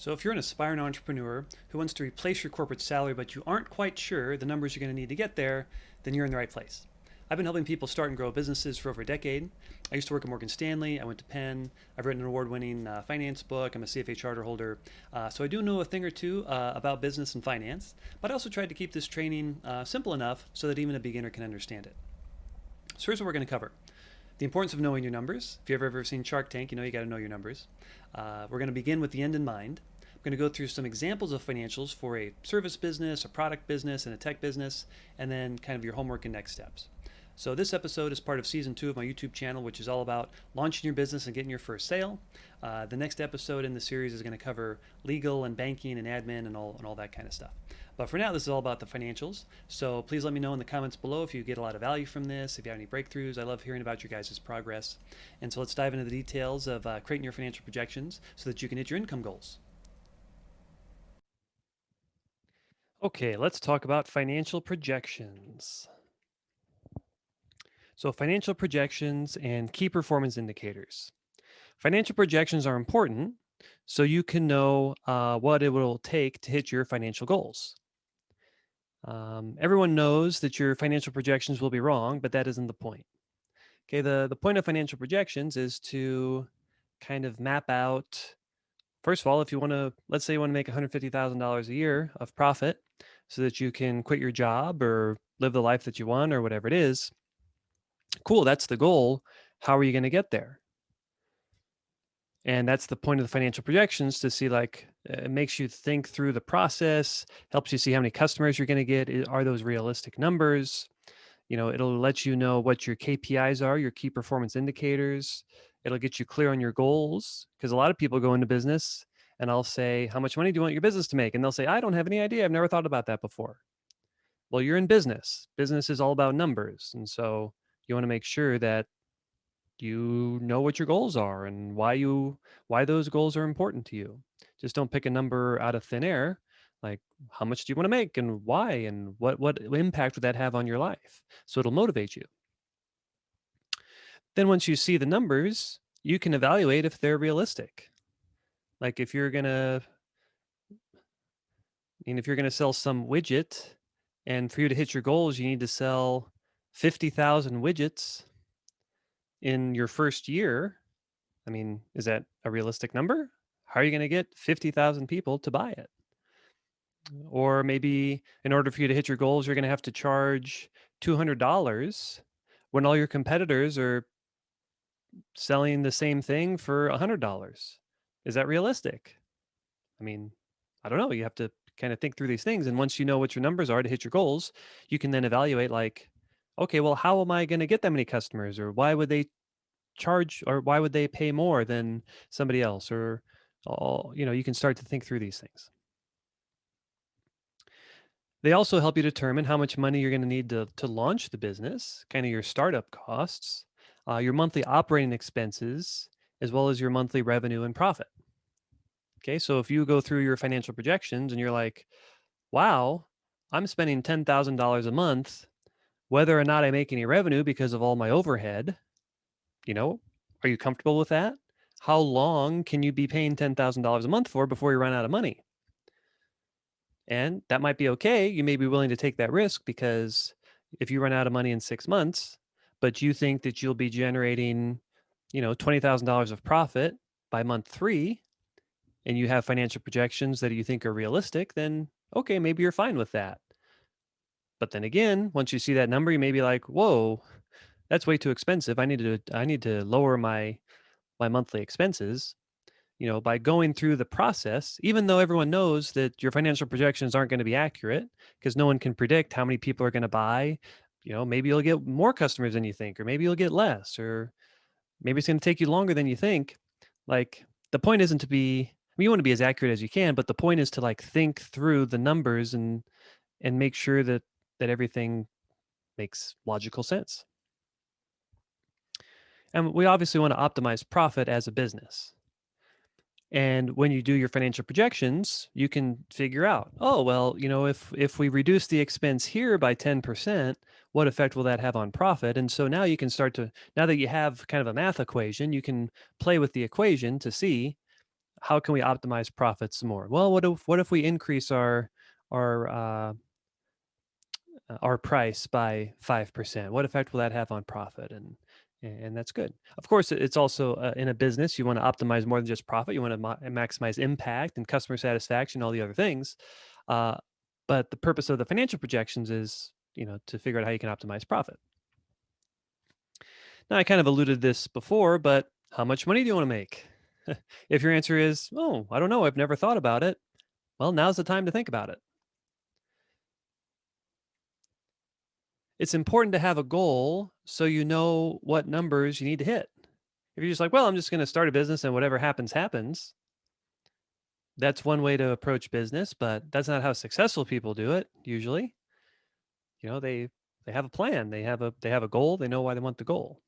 So, if you're an aspiring entrepreneur who wants to replace your corporate salary, but you aren't quite sure the numbers you're going to need to get there, then you're in the right place. I've been helping people start and grow businesses for over a decade. I used to work at Morgan Stanley. I went to Penn. I've written an award winning finance book. I'm a CFA charter holder. So I do know a thing or two about business and finance, but I also tried to keep this training simple enough so that even a beginner can understand it. So here's what we're going to cover: the importance of knowing your numbers. If you've ever seen Shark Tank, you know you got to know your numbers. We're going to begin with the end in mind. I'm going to go through some examples of financials for a service business, a product business, and a tech business, and then kind of your homework and next steps. So this episode is part of season 2 of my YouTube channel, which is all about launching your business and getting your first sale. The next episode in the series is going to cover legal and banking and admin and all that kind of stuff. But for now, this is all about the financials. So please let me know in the comments below if you get a lot of value from this, if you have any breakthroughs. I love hearing about your guys' progress. And so let's dive into the details of creating your financial projections so that you can hit your income goals. Okay, let's talk about financial projections. So financial projections and key performance indicators. Financial projections are important so you can know what it will take to hit your financial goals. Everyone knows that your financial projections will be wrong, but that isn't the point. Okay, the point of financial projections is to kind of map out, first of all, if you want to, let's say you want to make $150,000 a year of profit so that you can quit your job or live the life that you want or whatever it is. Cool, that's the goal. How are you going to get there? And that's the point of the financial projections, to see, like, it makes you think through the process, helps you see how many customers you're going to get. Are those realistic numbers? It'll let you know what your KPIs are, your key performance indicators. It'll get you clear on your goals, because a lot of people go into business and I'll say, how much money do you want your business to make? And they'll say, I don't have any idea. I've never thought about that before. Well, you're in business. Business is all about numbers. And so you want to make sure that you know what your goals are and why those goals are important to you. Just don't pick a number out of thin air. Like, how much do you want to make and why, and what impact would that have on your life? So it'll motivate you. Then once you see the numbers, you can evaluate if they're realistic. Like, if you're going to sell some widget, and for you to hit your goals you need to sell 50,000 widgets in your first year. I mean, is that a realistic number? How are you going to get 50,000 people to buy it? Or maybe in order for you to hit your goals, you're going to have to charge $200 when all your competitors are selling the same thing for $100. Is that realistic? I mean, I don't know. You have to kind of think through these things. And once you know what your numbers are to hit your goals, you can then evaluate, like, okay, well, how am I going to get that many customers? Or why would they charge, or why would they pay more than somebody else? Or you can start to think through these things. They also help you determine how much money you're going to need to launch the business, kind of your startup costs, your monthly operating expenses, as well as your monthly revenue and profit. Okay, so if you go through your financial projections and you're like, wow, I'm spending $10,000 a month, whether or not I make any revenue because of all my overhead, are you comfortable with that? How long can you be paying $10,000 a month for before you run out of money? And that might be okay. You may be willing to take that risk, because if you run out of money in 6 months, but you think that you'll be generating, $20,000 of profit by month 3, and you have financial projections that you think are realistic, then okay, maybe you're fine with that. But then again, once you see that number, you may be like, whoa, that's way too expensive. I need to lower my monthly expenses. By going through the process, even though everyone knows that your financial projections aren't going to be accurate, because no one can predict how many people are going to buy. Maybe you'll get more customers than you think, or maybe you'll get less, or maybe it's going to take you longer than you think. Like, the point isn't to be, I mean, you want to be as accurate as you can, but the point is to, like, think through the numbers and make sure that everything makes logical sense. And we obviously want to optimize profit as a business. And when you do your financial projections, you can figure out, oh, well, if we reduce the expense here by 10%, what effect will that have on profit? And so now you can start to, now that you have kind of a math equation, you can play with the equation to see, how can we optimize profits more? Well, what if we increase our uh, our price by 5%? What effect will that have on profit? And that's good. Of course, it's also in a business, you want to optimize more than just profit. You want to maximize impact and customer satisfaction, all the other things. Uh, but the purpose of the financial projections is, to figure out how you can optimize profit. Now, I kind of alluded this before, but how much money do you want to make? If your answer is, oh, I don't know, I've never thought about it, well, now's the time to think about it. It's important to have a goal so you know what numbers you need to hit. If you're just like, well, I'm just going to start a business and whatever happens, happens, that's one way to approach business, but that's not how successful people do it usually. They have a plan, they have a goal, they know why they want the goal.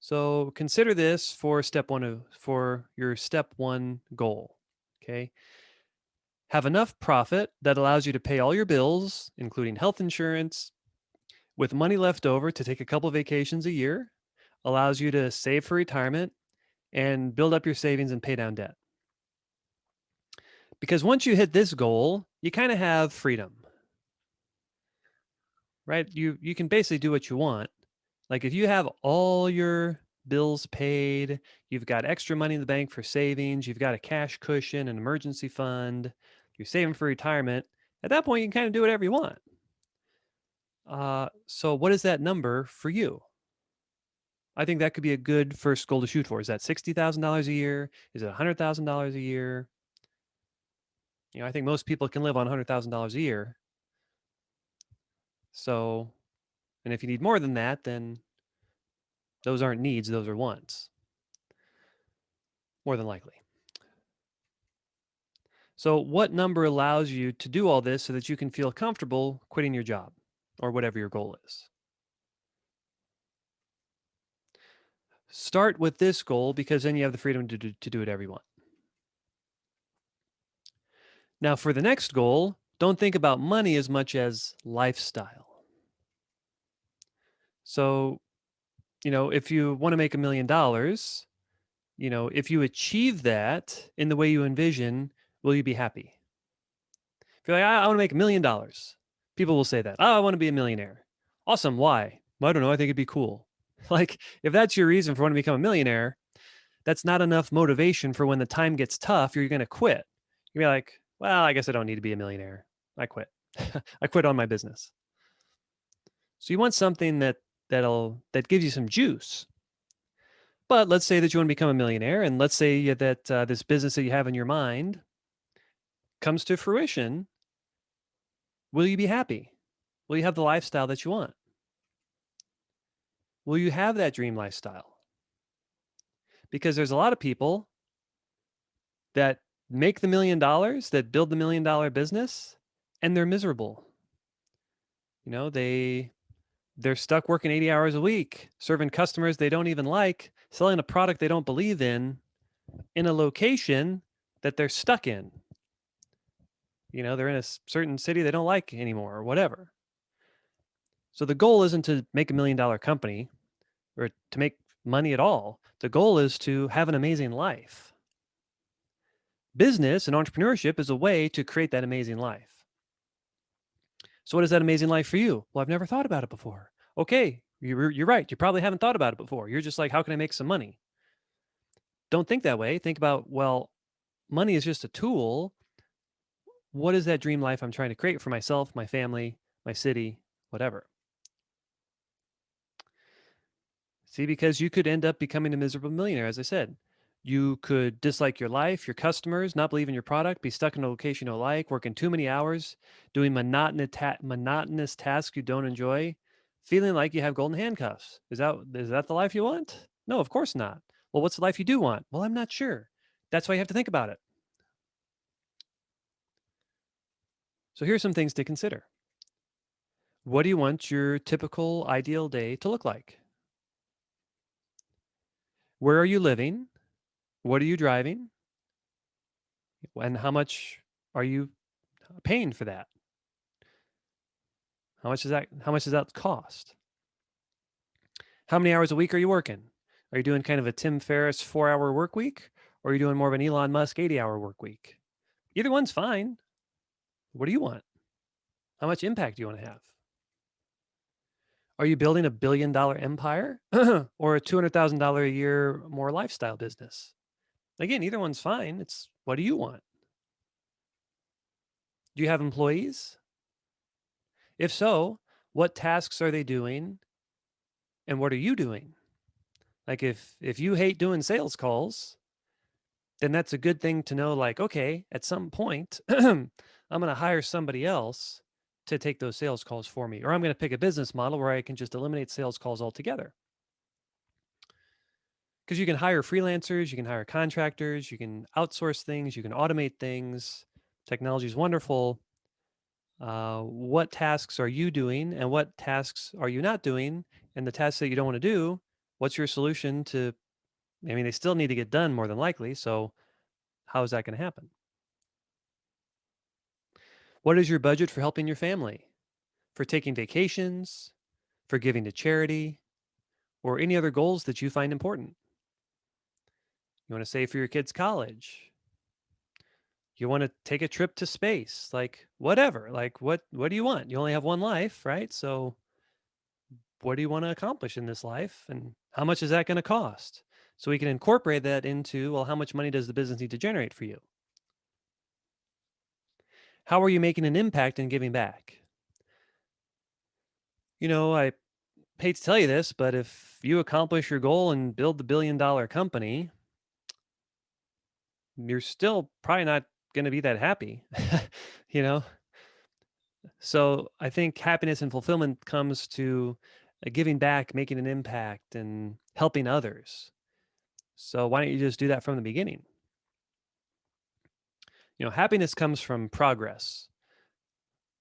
So consider this for for your step 1 goal, okay? Have enough profit that allows you to pay all your bills, including health insurance, with money left over to take a couple vacations a year, allows you to save for retirement and build up your savings and pay down debt. Because once you hit this goal, you kind of have freedom, right? You can basically do what you want. Like if you have all your bills paid, you've got extra money in the bank for savings, you've got a cash cushion, an emergency fund, you're saving for retirement, at that point you can kind of do whatever you want. So what is that number for you? I think that could be a good first goal to shoot for. Is that $60,000 a year? Is it $100,000 a year? I think most people can live on $100,000 a year. So, and if you need more than that, then those aren't needs, those are wants, more than likely. So, what number allows you to do all this so that you can feel comfortable quitting your job or whatever your goal is? Start with this goal because then you have the freedom to do whatever you want. Now, for the next goal, don't think about money as much as lifestyle. So, if you want to make $1 million, if you achieve that in the way you envision, will you be happy? If you're like, I want to make $1 million, people will say that. Oh, I want to be a millionaire. Awesome. Why? Well, I don't know. I think it'd be cool. Like, if that's your reason for wanting to become a millionaire, that's not enough motivation for when the time gets tough, you're going to quit. You're be like, well, I guess I don't need to be a millionaire. I quit. I quit on my business. So you want something that gives you some juice. But let's say that you want to become a millionaire, and let's say that this business that you have in your mind comes to fruition. Will you be happy? Will you have the lifestyle that you want? Will you have that dream lifestyle? Because there's a lot of people that make the $1 million, that build the $1 million business, and they're miserable. They're stuck working 80 hours a week, serving customers they don't even like, selling a product they don't believe in a location that they're stuck in. They're in a certain city they don't like anymore or whatever. So the goal isn't to make $1 million company or to make money at all. The goal is to have an amazing life. Business and entrepreneurship is a way to create that amazing life. So what is that amazing life for you? Well, I've never thought about it before. Okay, you're right. You probably haven't thought about it before. You're just like, how can I make some money? Don't think that way. Think about, well, money is just a tool. What is that dream life I'm trying to create for myself, my family, my city, whatever? See, because you could end up becoming a miserable millionaire, as I said. You could dislike your life, your customers, not believe in your product, be stuck in a location you don't like, working too many hours, doing monotonous tasks you don't enjoy, feeling like you have golden handcuffs. Is that the life you want? No, of course not. Well, what's the life you do want? Well, I'm not sure. That's why you have to think about it. So here's some things to consider. What do you want your typical ideal day to look like? Where are you living? What are you driving? And how much are you paying for that? How much does that cost? How many hours a week are you working? Are you doing kind of a Tim Ferriss 4-hour work week? Or are you doing more of an Elon Musk 80-hour work week? Either one's fine. What do you want? How much impact do you want to have? Are you building $1 billion empire or a $200,000 a year more lifestyle business? Again, either one's fine. It's what do you want? Do you have employees? If so, what tasks are they doing and what are you doing? Like if you hate doing sales calls, then that's a good thing to know like okay, at some point I'm going to hire somebody else to take those sales calls for me or I'm going to pick a business model where I can just eliminate sales calls altogether. Because you can hire freelancers, you can hire contractors, you can outsource things, you can automate things. Technology is wonderful. What tasks are you doing and what tasks are you not doing? And the tasks that you don't want to do, what's your solution to? I mean, they still need to get done more than likely. So, how is that going to happen? What is your budget for helping your family, for taking vacations, for giving to charity, or any other goals that you find important? You want to save for your kids' college. You want to take a trip to space, like whatever. Like what do you want? You only have one life, right? So what do you want to accomplish in this life and how much is that going to cost? So we can incorporate that into, well, how much money does the business need to generate for you? How are you making an impact and giving back? I hate to tell you this, but if you accomplish your goal and build the $1 billion company, you're still probably not going to be that happy. you know So I think happiness and fulfillment comes to giving back, making an impact, and helping others. So why don't you just do that from the beginning? Happiness comes from progress.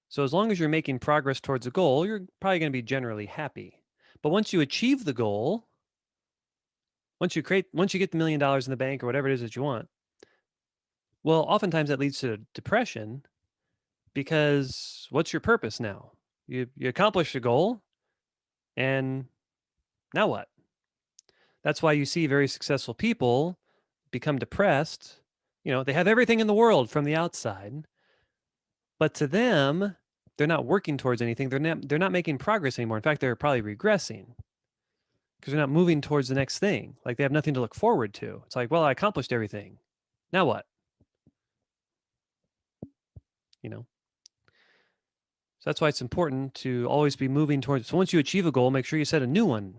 So as long as you're making progress towards a goal, you're probably going to be generally happy. But once you achieve the goal, once you get the $1 million in the bank or whatever it is that you want, well, oftentimes that leads to depression because what's your purpose now? You accomplished a goal, and now what? That's why you see very successful people become depressed. They have everything in the world from the outside, but to them, they're not working towards anything. They're not making progress anymore. In fact, they're probably regressing because they're not moving towards the next thing. Like they have nothing to look forward to. It's like, well, I accomplished everything. Now what? You know. So that's why it's important to always be moving towards. So once you achieve a goal, make sure you set a new one,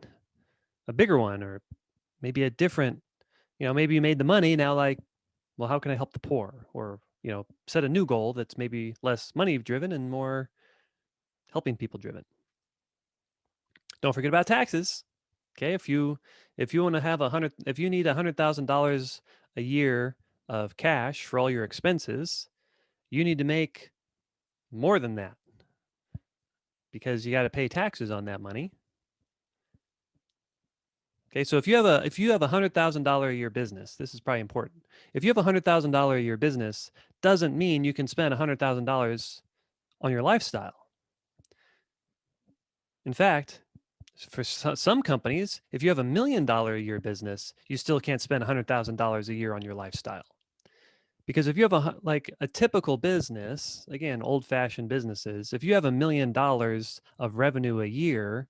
a bigger one, or maybe a different. Maybe you made the money now. Like, well, how can I help the poor? Or set a new goal that's maybe less money driven and more helping people driven. Don't forget about taxes. Okay, if you want to have if you need $100,000 a year of cash for all your expenses, you need to make more than that because you got to pay taxes on that money. Okay, so if you have a $100,000 a year business, this is probably important. If you have a $100,000 a year business, doesn't mean you can spend $100,000 on your lifestyle. In fact, for some companies, if you have $1 million a year business, you still can't spend $100,000 a year on your lifestyle. Because if you have like a typical business, again, old-fashioned businesses, if you have $1 million of revenue a year,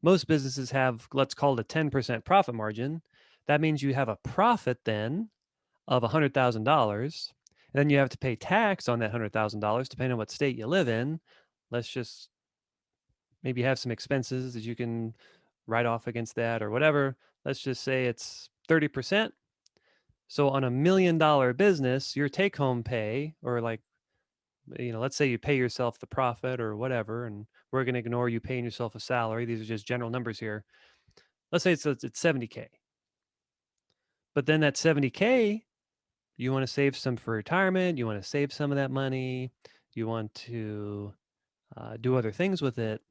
most businesses have, let's call it a 10% profit margin. That means you have a profit then of $100,000. And then you have to pay tax on that $100,000, depending on what state you live in. Let's just maybe have some expenses that you can write off against that or whatever. Let's just say it's 30%. So on $1 million business, your take home pay, or like, let's say you pay yourself the profit or whatever, and we're going to ignore you paying yourself a salary. These are just general numbers here. Let's say it's 70K. But then that 70K, you want to save some for retirement. You want to save some of that money. You want to do other things with it.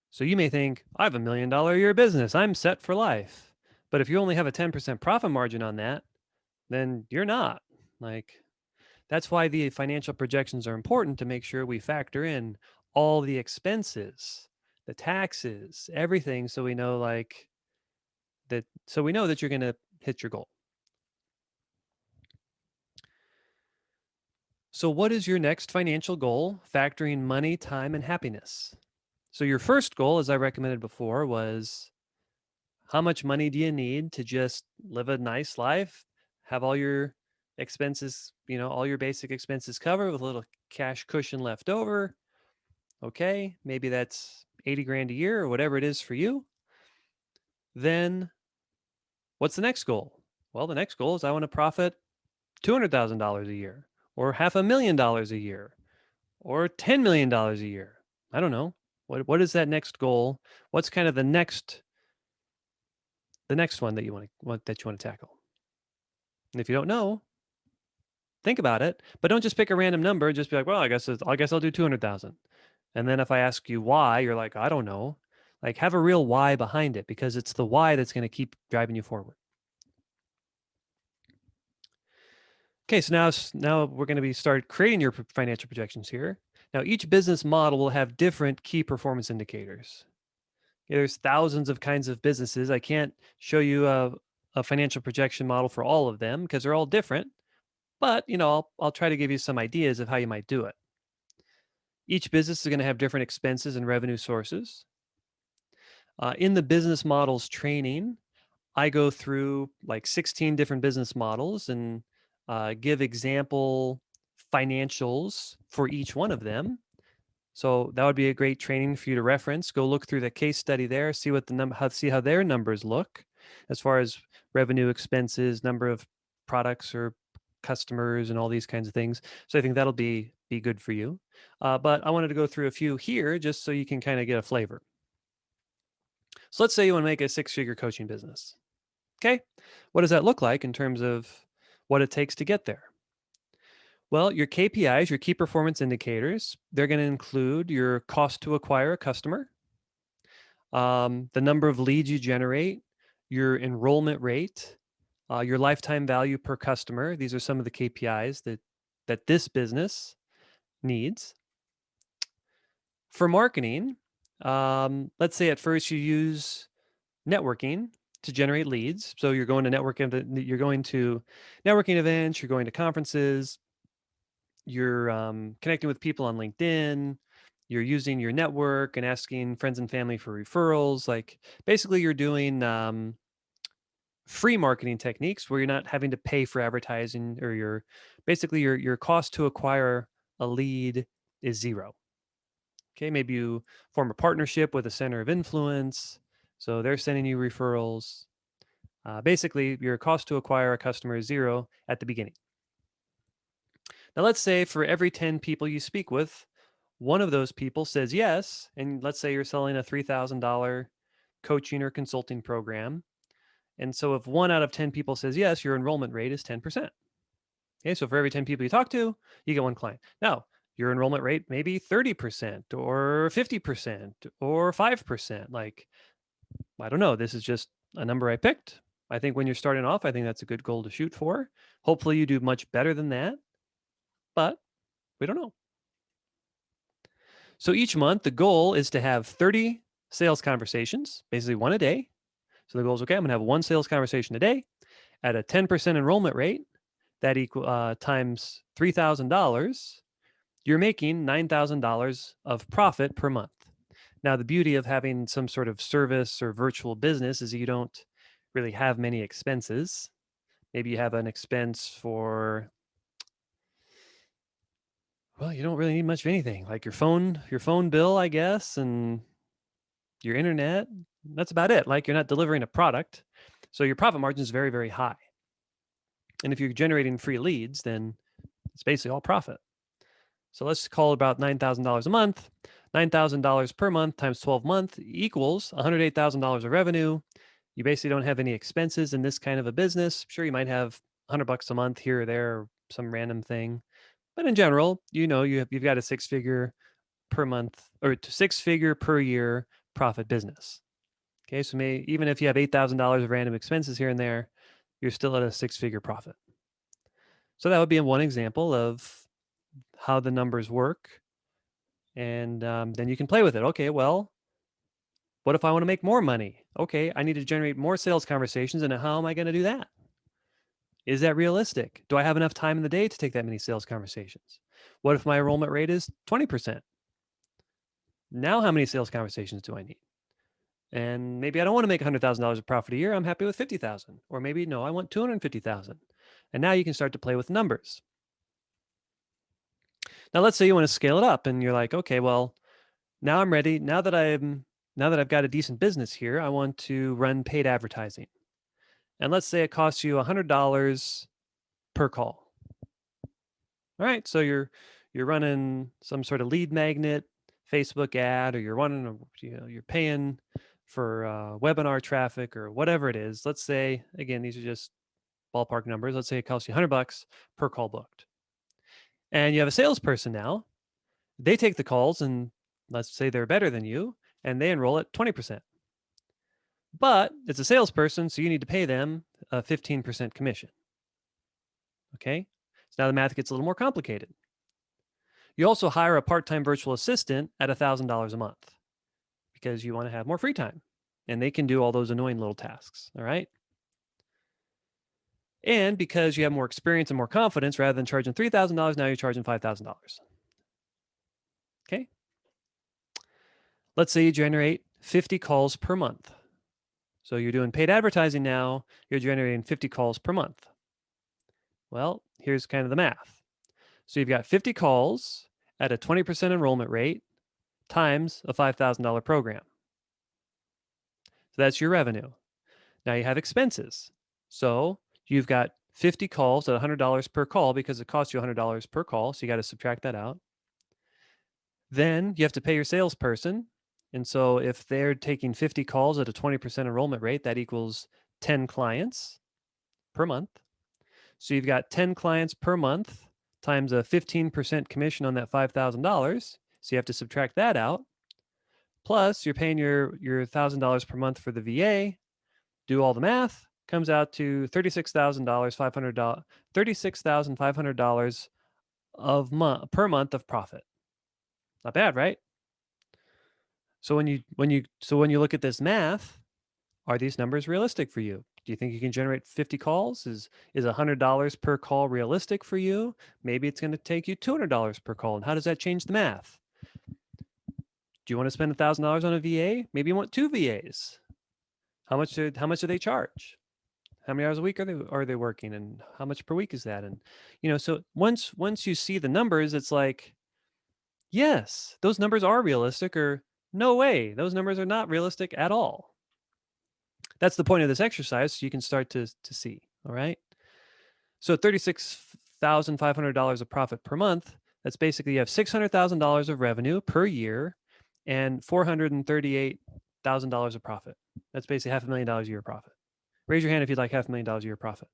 So you may think, I have $1 million a year business. I'm set for life. But if you only have a 10% profit margin on that, then you're not. Like, that's why the financial projections are important to make sure we factor in all the expenses, the taxes, everything. So we know like that. So we know that you're going to hit your goal. So what is your next financial goal, factoring money, time, and happiness? So your first goal, as I recommended before, was how much money do you need to just live a nice life, have all your expenses, all your basic expenses covered with a little cash cushion left over. Okay, maybe that's 80 grand a year or whatever it is for you. Then what's the next goal? Well, the next goal is I want to profit $200,000 a year or $500,000 a year or $10 million a year. I don't know. What is that next goal? What's kind of the next one that you want to tackle? And if you don't know, think about it, but don't just pick a random number. Just be like, well, I guess I'll do 200,000. And then if I ask you why, you're like, I don't know. Like, have a real why behind it, because it's the why that's going to keep driving you forward. Okay, so now we're going to start creating your financial projections here. Now, each business model will have different key performance indicators. Yeah, there's thousands of kinds of businesses. I can't show you a financial projection model for all of them because they're all different. But I'll try to give you some ideas of how you might do it. Each business is going to have different expenses and revenue sources. In the business models training, I go through like 16 different business models and give example financials for each one of them. So that would be a great training for you to reference. Go look through the case study there, see what see how their numbers look as far as revenue, expenses, number of products or customers, and all these kinds of things. So I think that'll be good for you. But I wanted to go through a few here just so you can kind of get a flavor. So let's say you want to make a 6-figure coaching business. Okay, what does that look like in terms of what it takes to get there? Well, your KPIs, your key performance indicators, they're going to include your cost to acquire a customer, the number of leads you generate, your enrollment rate, your lifetime value per customer. These are some of the KPIs that this business needs. For marketing, let's say at first you use networking to generate leads. So you're going to networking events, you're going to conferences, you're connecting with people on LinkedIn, you're using your network and asking friends and family for referrals. Like basically you're doing free marketing techniques where you're not having to pay for advertising, or your cost to acquire a lead is zero. Okay, maybe you form a partnership with a center of influence, so they're sending you referrals. Basically, your cost to acquire a customer is zero at the beginning. Now, let's say for every 10 people you speak with, one of those people says yes, and let's say you're selling a $3,000 coaching or consulting program. And so if 1 out of 10 people says yes, your enrollment rate is 10%. Okay, so for every 10 people you talk to, you get 1 client. Now, your enrollment rate may be 30% or 50% or 5%. Like, I don't know. This is just a number I picked. I think when you're starting off, I think that's a good goal to shoot for. Hopefully you do much better than that, but we don't know. So each month, the goal is to have 30 sales conversations, basically 1 a day. So the goal is, okay, I'm going to have 1 sales conversation a day at a 10% enrollment rate. That times $3,000, you're making $9,000 of profit per month. Now, the beauty of having some sort of service or virtual business is you don't really have many expenses. Maybe you have an expense for, well, you don't really need much of anything, like your phone bill, I guess, and your internet. That's about it. Like, you're not delivering a product. So your profit margin is very, very high. And if you're generating free leads, then it's basically all profit. So let's call it about $9,000 a month. $9,000 per month times 12 months equals $108,000 of revenue. You basically don't have any expenses in this kind of a business. Sure, you might have $100 a month here or there, or some random thing. But in general, you've got a 6-figure per month or 6-figure per year profit business. Okay, so even if you have $8,000 of random expenses here and there, you're still at a 6-figure profit. So that would be one example of how the numbers work. And then you can play with it. Okay, well, what if I want to make more money? Okay, I need to generate more sales conversations. And how am I going to do that? Is that realistic? Do I have enough time in the day to take that many sales conversations? What if my enrollment rate is 20%? Now, how many sales conversations do I need? And maybe I don't want to make $100,000 of profit a year. I'm happy with 50,000, or maybe no, I want 250,000. And now you can start to play with numbers. Now, let's say you want to scale it up, and you're like, okay, well, now I'm ready. Now that I've got a decent business here, I want to run paid advertising. And let's say it costs you $100 per call. All right, so you're running some sort of lead magnet Facebook ad, or you're running you're paying for webinar traffic or whatever it is. Let's say, again, these are just ballpark numbers. Let's say it costs you $100 per call booked. And you have a salesperson now. They take the calls, and let's say they're better than you, and they enroll at 20%. But it's a salesperson, so you need to pay them a 15% commission. Okay? So now the math gets a little more complicated. You also hire a part-time virtual assistant at $1,000 a month because you want to have more free time, and they can do all those annoying little tasks. All right? And because you have more experience and more confidence, rather than charging $3,000, now you're charging $5,000. Okay? Let's say you generate 50 calls per month. So you're doing paid advertising now, you're generating 50 calls per month. Well, here's kind of the math. So you've got 50 calls at a 20% enrollment rate times a $5,000 program. So that's your revenue. Now you have expenses. So you've got 50 calls at $100 per call because it costs you $100 per call. So you got to subtract that out. Then you have to pay your salesperson. And so if they're taking 50 calls at a 20% enrollment rate, that equals 10 clients per month. So you've got 10 clients per month times a 15% commission on that $5,000. So you have to subtract that out. Plus you're paying your $1,000 per month for the VA. Do all the math, comes out to $36,500 per month of profit. Not bad, right? So when you look at this math, are these numbers realistic for you? Do you think you can generate 50 calls? Is $100 per call realistic for you? Maybe it's going to take you $200 per call. And how does that change the math? Do you want to spend $1,000 on a VA? Maybe you want 2 VAs. How much do they charge? How many hours a week are they working, and how much per week is that? And so once you see the numbers, it's like, yes, those numbers are realistic, or no way, those numbers are not realistic at all. That's the point of this exercise, so you can start to see. All right. So $36,500 of profit per month. That's basically you have $600,000 of revenue per year and $438,000 of profit. That's basically $500,000 a year profit. Raise your hand if you'd like $500,000 a year profit.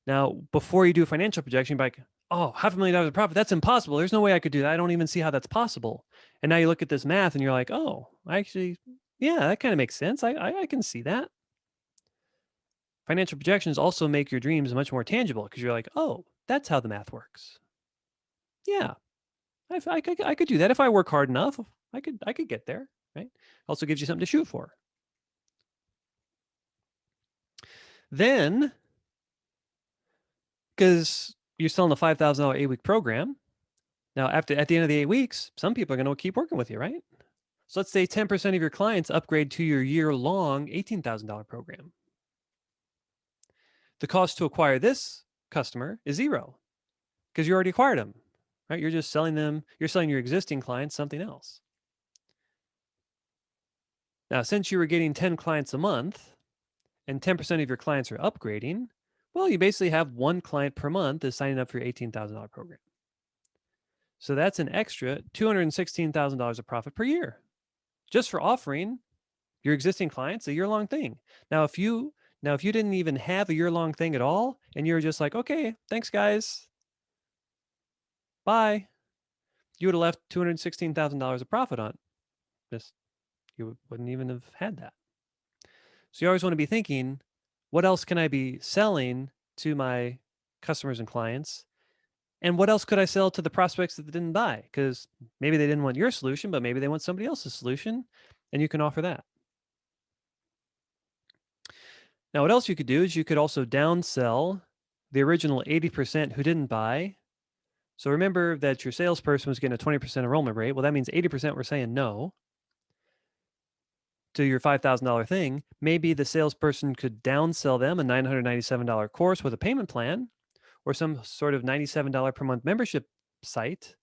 Now, before you do a financial projection, you're like, oh, $500,000 of profit, that's impossible. There's no way I could do that. I don't even see how that's possible. And now you look at this math and you're like, oh, actually, yeah, that kind of makes sense. I can see that. Financial projections also make your dreams much more tangible because you're like, oh, that's how the math works. Yeah, I could do that. If I work hard enough, I could get there, right? Also gives you something to shoot for. Then, because you're selling a $5,000 8-week program, now at the end of the 8 weeks, some people are going to keep working with you, right? So let's say 10% of your clients upgrade to your year-long $18,000 program. The cost to acquire this customer is zero because you already acquired them, right? You're just selling them. You're selling your existing clients something else. Now, since you were getting 10 clients a month and 10% of your clients are upgrading, well, you basically have 1 client per month is signing up for your $18,000 program. So that's an extra $216,000 of profit per year just for offering your existing clients a year-long thing. Now, if you didn't even have a year-long thing at all, and you're just like, okay, thanks guys, bye, you would have left $216,000 of profit on this. You wouldn't even have had that. So you always want to be thinking, what else can I be selling to my customers and clients? And what else could I sell to the prospects that didn't buy? Because maybe they didn't want your solution, but maybe they want somebody else's solution, and you can offer that. Now, what else you could do is you could also downsell the original 80% who didn't buy. So remember that your salesperson was getting a 20% enrollment rate. Well, that means 80% were saying no to your $5,000 thing. Maybe the salesperson could downsell them a $997 course with a payment plan or some sort of $97 per month membership site,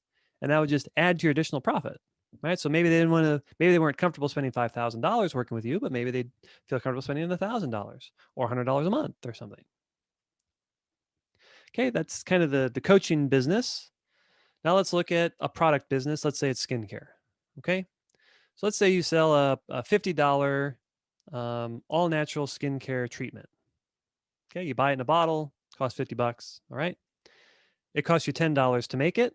and that would just add to your additional profit, right? So maybe they didn't want to, maybe they weren't comfortable spending $5,000 working with you, but maybe they'd feel comfortable spending $1,000 or $100 a month or something. Okay, that's kind of the coaching business. Now let's look at a product business. Let's say it's skincare. Okay, so let's say you sell a $50 all natural skincare treatment. Okay, you buy it in a bottle, costs $50. All right, it costs you $10 to make it.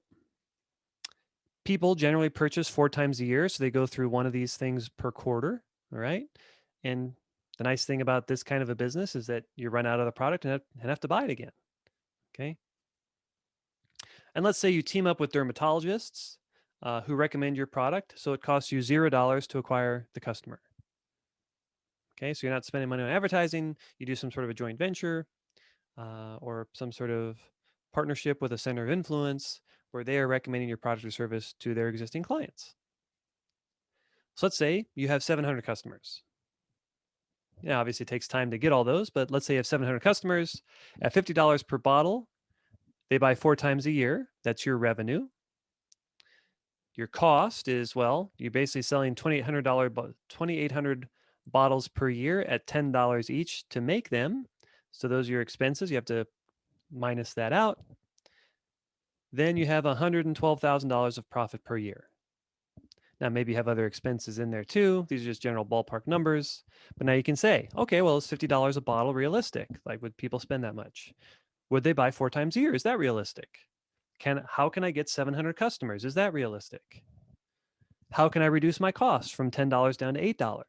People generally purchase 4 times a year, so they go through one of these things per quarter. All right, and the nice thing about this kind of a business is that you run out of the product and have to buy it again. Okay, and let's say you team up with dermatologists who recommend your product, so it costs you $0 to acquire the customer. Okay, so you're not spending money on advertising. You do some sort of a joint venture or some sort of partnership with a center of influence where they are recommending your product or service to their existing clients. So let's say you have 700 customers. Yeah, obviously it takes time to get all those, but let's say you have 700 customers at $50 per bottle. They buy 4 times a year. That's your revenue. Your cost is, well, you're basically selling $2,800 bottles per year at $10 each to make them. So those are your expenses. You have to minus that out. Then you have $112,000 of profit per year. Now, maybe you have other expenses in there too. These are just general ballpark numbers. But now you can say, okay, well, is $50 a bottle realistic? Like, would people spend that much? Would they buy 4 times a year? Is that realistic? How can I get 700 customers? Is that realistic? How can I reduce my costs from $10 down to $8?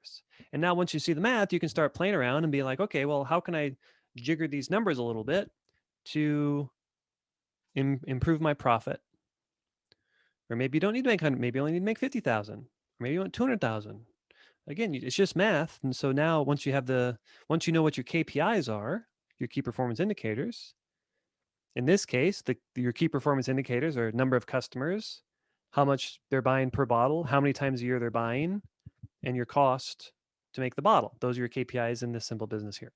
And now once you see the math, you can start playing around and be like, okay, well, how can I jigger these numbers a little bit to improve my profit? Or maybe you don't need to make 100, maybe you only need to make 50,000. Or maybe you want 200,000. Again, it's just math. And so now once you know what your KPIs are, your key performance indicators, in this case, your key performance indicators are number of customers, how much they're buying per bottle, how many times a year they're buying, and your cost to make the bottle. Those are your KPIs in this simple business here.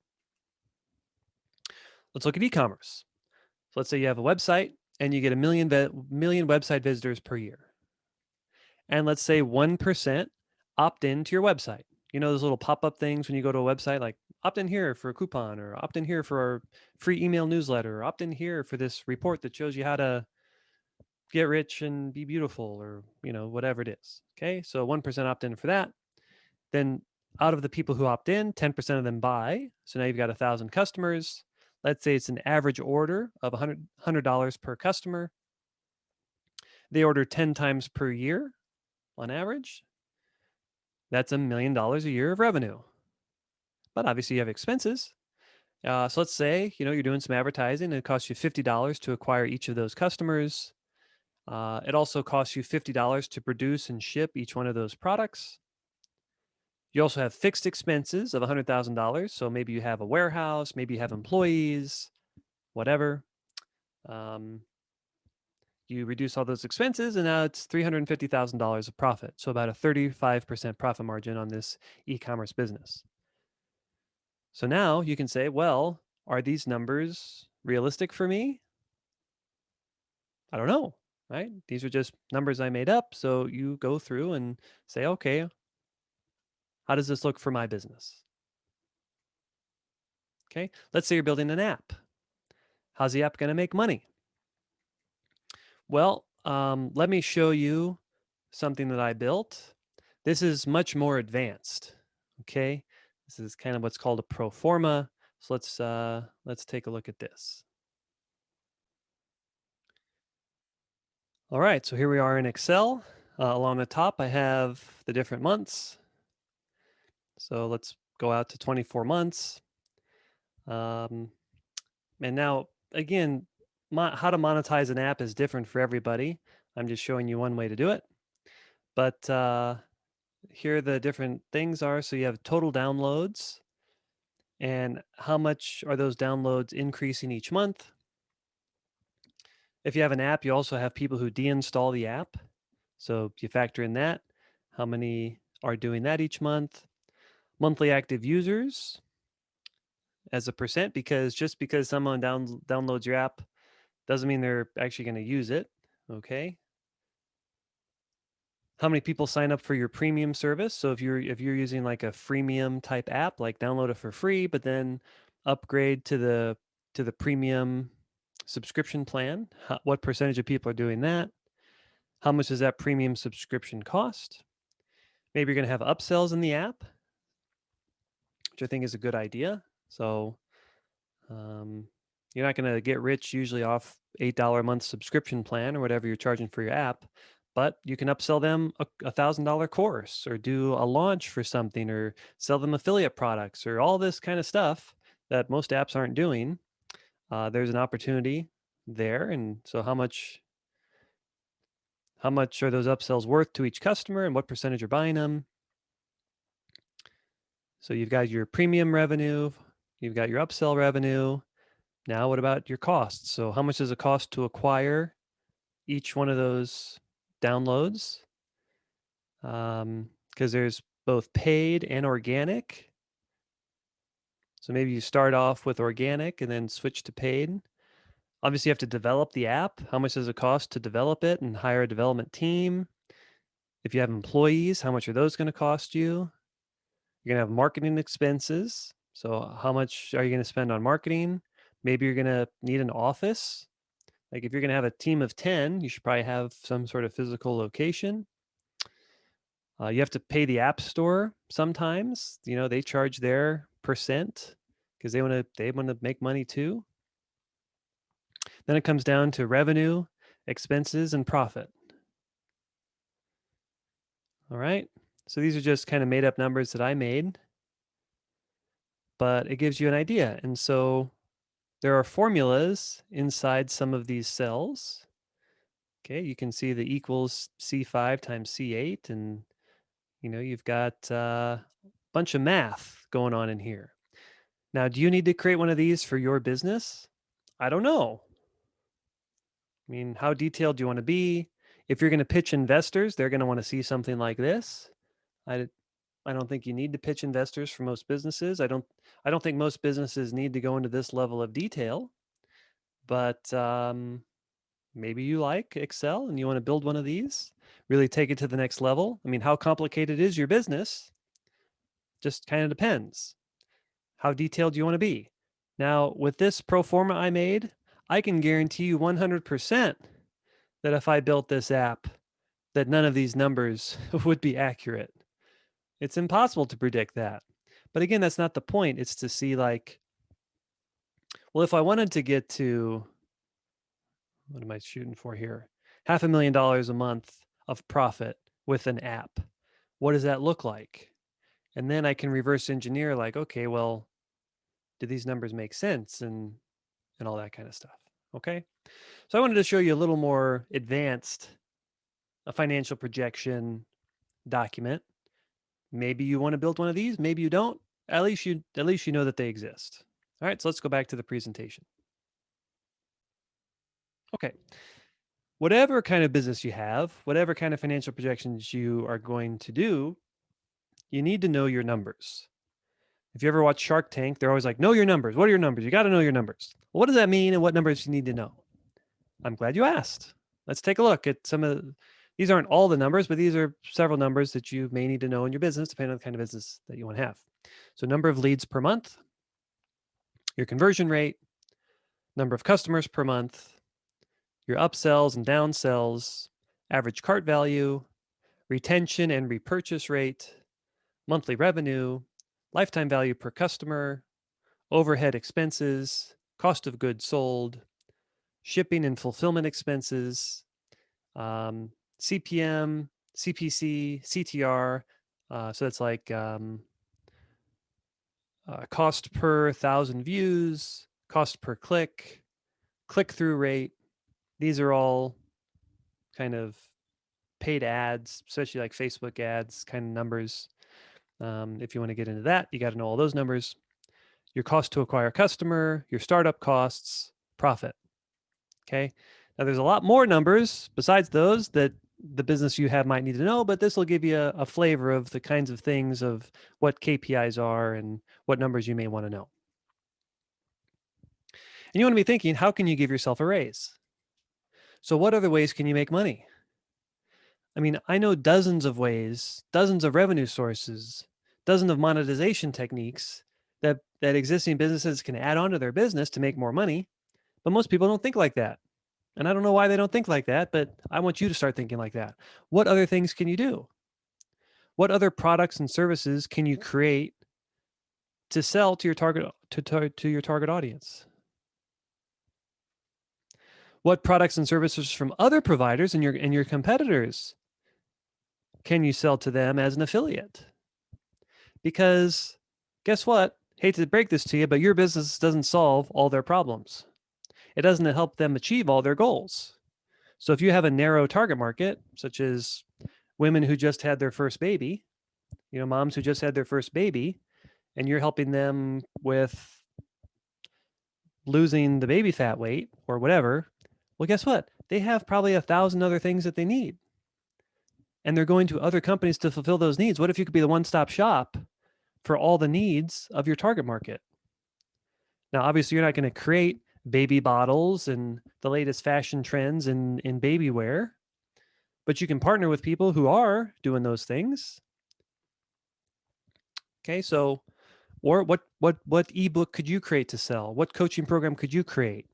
Let's look at e-commerce. So let's say you have a website and you get a million website visitors per year. And let's say 1% opt in to your website. You know those little pop-up things when you go to a website, like opt in here for a coupon, or opt in here for our free email newsletter, or opt in here for this report that shows you how to get rich and be beautiful, or whatever it is. Okay, so 1% opt in for that. Then out of the people who opt in, 10% of them buy. So now you've got 1,000 customers. Let's say it's an average order of $100 per customer. They order 10 times per year on average. That's $1 million a year of revenue. But obviously you have expenses. So let's say, you're doing some advertising and it costs you $50 to acquire each of those customers. It also costs you $50 to produce and ship each one of those products. You also have fixed expenses of $100,000. So maybe you have a warehouse, maybe you have employees, whatever. You reduce all those expenses and now it's $350,000 of profit. So about a 35% profit margin on this e-commerce business. So now you can say, well, are these numbers realistic for me? I don't know, right? These are just numbers I made up. So you go through and say, okay, how does this look for my business? Okay, let's say you're building an app. How's the app going to make money? Well, let me show you something that I built. This is much more advanced. Okay, this is kind of what's called a pro forma. So let's take a look at this. All right, so here we are in Excel. Along the top, I have the different months. So let's go out to 24 months. And now, again, how to monetize an app is different for everybody. I'm just showing you one way to do it. But here the different things are. So you have total downloads. And how much are those downloads increasing each month? If you have an app, you also have people who deinstall the app. So you factor in that. How many are doing that each month? Monthly active users as a percent, because just because someone downloads your app doesn't mean they're actually going to use it. Okay. How many people sign up for your premium service? So if you're using like a freemium type app, like download it for free, but then upgrade to the premium subscription plan, what percentage of people are doing that? How much does that premium subscription cost? Maybe you're going to have upsells in the app, which I think is a good idea. So um, you're not going to get rich usually off $8 a month subscription plan or whatever you're charging for your app, but you can upsell them a $1,000 course or do a launch for something or sell them affiliate products or all this kind of stuff that most apps aren't doing. There's an opportunity there, and so how much are those upsells worth to each customer and what percentage are buying them? So you've got your premium revenue, you've got your upsell revenue. Now, what about your costs? So how much does it cost to acquire each one of those downloads? Because there's both paid and organic. So maybe you start off with organic and then switch to paid. Obviously, you have to develop the app. How much does it cost to develop it and hire a development team? If you have employees, how much are those going to cost you? You're going to have marketing expenses. So, how much are you going to spend on marketing? Maybe you're going to need an office. Like if you're going to have a team of 10, you should probably have some sort of physical location. You have to pay the app store sometimes. They charge their percent because they want to make money too. Then it comes down to revenue, expenses, and profit. All right. So these are just kind of made up numbers that I made, but it gives you an idea. And so there are formulas inside some of these cells. Okay, you can see the equals C5 times C8, and you've got a bunch of math going on in here. Now, do you need to create one of these for your business? I don't know. I mean, how detailed do you want to be? If you're going to pitch investors, they're going to want to see something like this. I I don't think you need to pitch investors for most businesses. I don't think most businesses need to go into this level of detail, but maybe you like Excel and you want to build one of these, really take it to the next level. I mean, how complicated is your business? Just kind of depends. How detailed do you want to be? Now, with this pro forma I made, I can guarantee you 100% that if I built this app, that none of these numbers would be accurate. It's impossible to predict that. But again, that's not the point. It's to see like, well, if I wanted to get to, what am I shooting for here? $500,000 a month of profit with an app. What does that look like? And then I can reverse engineer like, okay, well, do these numbers make sense and all that kind of stuff. Okay. So I wanted to show you a little more advanced a financial projection document. Maybe you want to build one of these, maybe you don't. At least you know that they exist. All right, so let's go back to the presentation. Okay. Whatever kind of business you have, whatever kind of financial projections you are going to do, you need to know your numbers. If you ever watch Shark Tank, they're always like, know your numbers. What are your numbers? You got to know your numbers. Well, what does that mean and what numbers you need to know? I'm glad you asked. Let's take a look at some of these. Aren't all the numbers, but these are several numbers that you may need to know in your business, depending on the kind of business that you want to have. So number of leads per month, your conversion rate, number of customers per month, your upsells and downsells, average cart value, retention and repurchase rate, monthly revenue, lifetime value per customer, overhead expenses, cost of goods sold, shipping and fulfillment expenses, CPM, CPC, CTR. So that's like cost per 1,000 views, cost per click, click through rate. These are all kind of paid ads, especially like Facebook ads kind of numbers. If you want to get into that, you got to know all those numbers. your cost to acquire a customer, your startup costs, profit. Okay. Now there's a lot more numbers besides those that the business you have might need to know, but this will give you a flavor of the kinds of things of what KPIs are and what numbers you may want to know. And you want to be thinking, how can you give yourself a raise? So what other ways can you make money? I mean, I know dozens of ways, dozens of revenue sources, dozens of monetization techniques that existing businesses can add on to their business to make more money, but most people don't think like that. And I don't know why they don't think like that, but I want you to start thinking like that. What other things can you do? What other products and services can you create to sell to your target audience? What products and services from other providers and your competitors can you sell to them as an affiliate? Because guess what? Hate to break this to you, but your business doesn't solve all their problems. It doesn't help them achieve all their goals. So if you have a narrow target market, such as women who just had their first baby, moms who just had their first baby, and you're helping them with losing the baby fat weight or whatever, well, guess what? They have probably 1,000 other things that they need. And they're going to other companies to fulfill those needs. What if you could be the one-stop shop for all the needs of your target market? Now, obviously, you're not going to create baby bottles and the latest fashion trends in baby wear, but you can partner with people who are doing those things. Okay, so or what ebook could you create to sell? What coaching program could you create?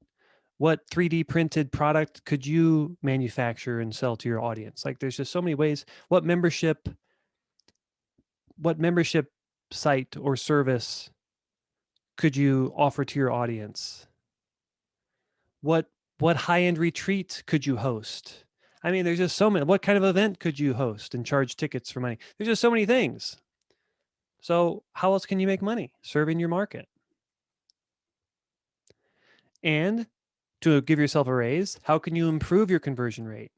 What 3D printed product could you manufacture and sell to your audience? Like there's just so many ways. What membership site or service could you offer to your audience? What high-end retreat could you host? I mean, there's just so many. What kind of event could you host and charge tickets for money? There's just so many things. So how else can you make money serving your market? And to give yourself a raise, how can you improve your conversion rate?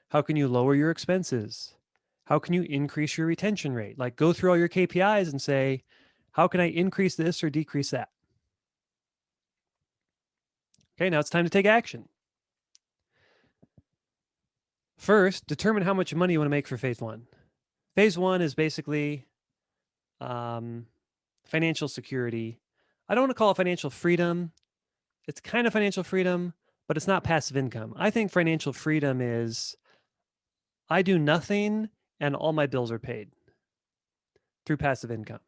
How can you lower your expenses? How can you increase your retention rate? Like go through all your KPIs and say, how can I increase this or decrease that? Okay, now it's time to take action. First, determine how much money you want to make for phase one. Phase one is basically financial security. I don't want to call it financial freedom. It's kind of financial freedom, but it's not passive income. I think financial freedom is I do nothing and all my bills are paid through passive income.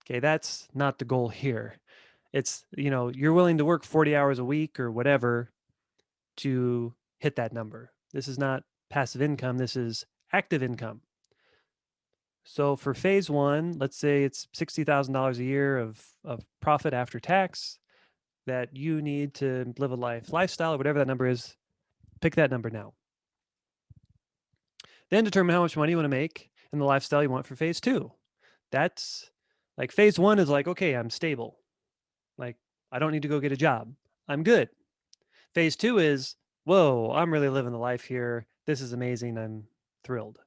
Okay, that's not the goal here. It's, you're willing to work 40 hours a week or whatever to hit that number. This is not passive income. This is active income. So for phase one, let's say it's $60,000 a year of profit after tax that you need to live a lifestyle, or whatever that number is. Pick that number now. Then determine how much money you want to make and the lifestyle you want for phase two. That's like phase one is like, okay, I'm stable. Like, I don't need to go get a job. I'm good. Phase two is, whoa, I'm really living the life here. This is amazing. I'm thrilled.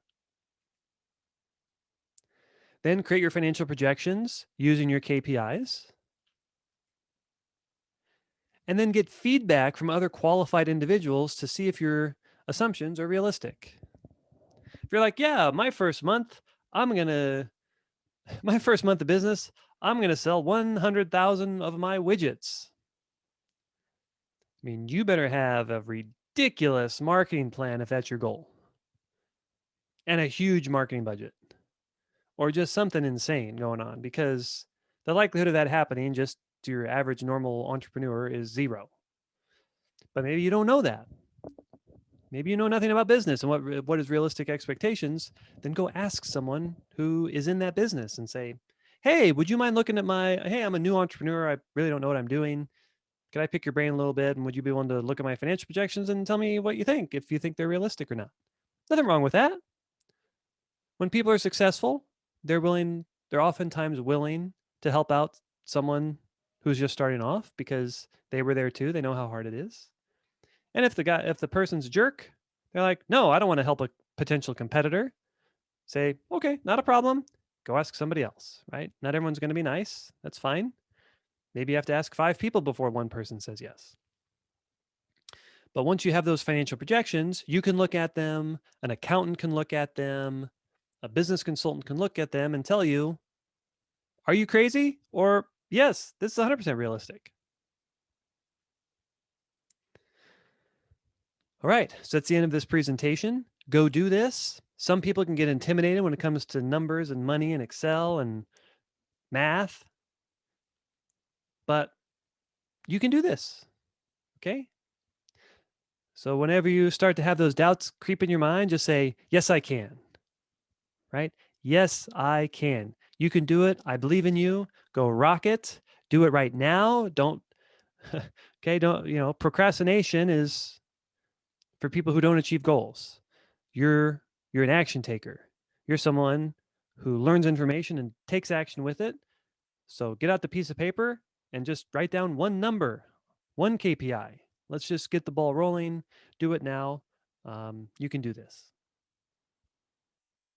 Then create your financial projections using your KPIs. And then get feedback from other qualified individuals to see if your assumptions are realistic. If you're like, yeah, my first month of business, I'm going to sell 100,000 of my widgets. I mean, you better have a ridiculous marketing plan if that's your goal, and a huge marketing budget, or just something insane going on, because the likelihood of that happening just to your average normal entrepreneur is zero. But maybe you don't know that. Maybe you know nothing about business and what is realistic expectations. Then go ask someone who is in that business and say, hey, would you mind looking at hey, I'm a new entrepreneur. I really don't know what I'm doing. Could I pick your brain a little bit? And would you be willing to look at my financial projections and tell me what you think, if you think they're realistic or not? Nothing wrong with that. When people are successful, they're oftentimes willing to help out someone who's just starting off because they were there too. They know how hard it is. And if the person's a jerk, they're like, no, I don't want to help a potential competitor. Say, okay, not a problem. Go ask somebody else, right? Not everyone's going to be nice. That's fine. Maybe you have to ask 5 people before one person says yes. But once you have those financial projections, you can look at them, an accountant can look at them, a business consultant can look at them and tell you, are you crazy? Or yes, this is 100% realistic. All right, so that's the end of this presentation. Go do this. Some people can get intimidated when it comes to numbers and money and Excel and math, but you can do this, okay? So whenever you start to have those doubts creep in your mind, just say, yes, I can, right? Yes, I can. You can do it. I believe in you. Go rock it. Do it right now. Don't, okay, procrastination is for people who don't achieve goals. You're an action taker. You're someone who learns information and takes action with it. So get out the piece of paper and just write down one number, one KPI. Let's just get the ball rolling. Do it now. You can do this.